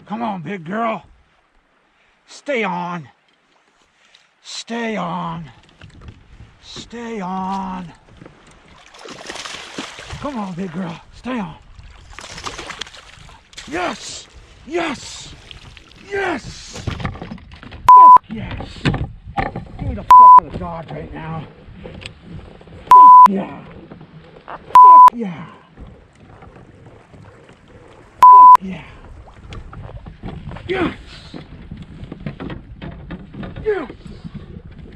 Come on, big girl. Stay on. Stay on. Stay on. Come on, big girl. Stay on. Yes! Yes! Yes! Fuck yes! Give me the fuck out of Dodge right now. Fuck yeah! Fuck yeah! Fuck yeah! Yes! Yes!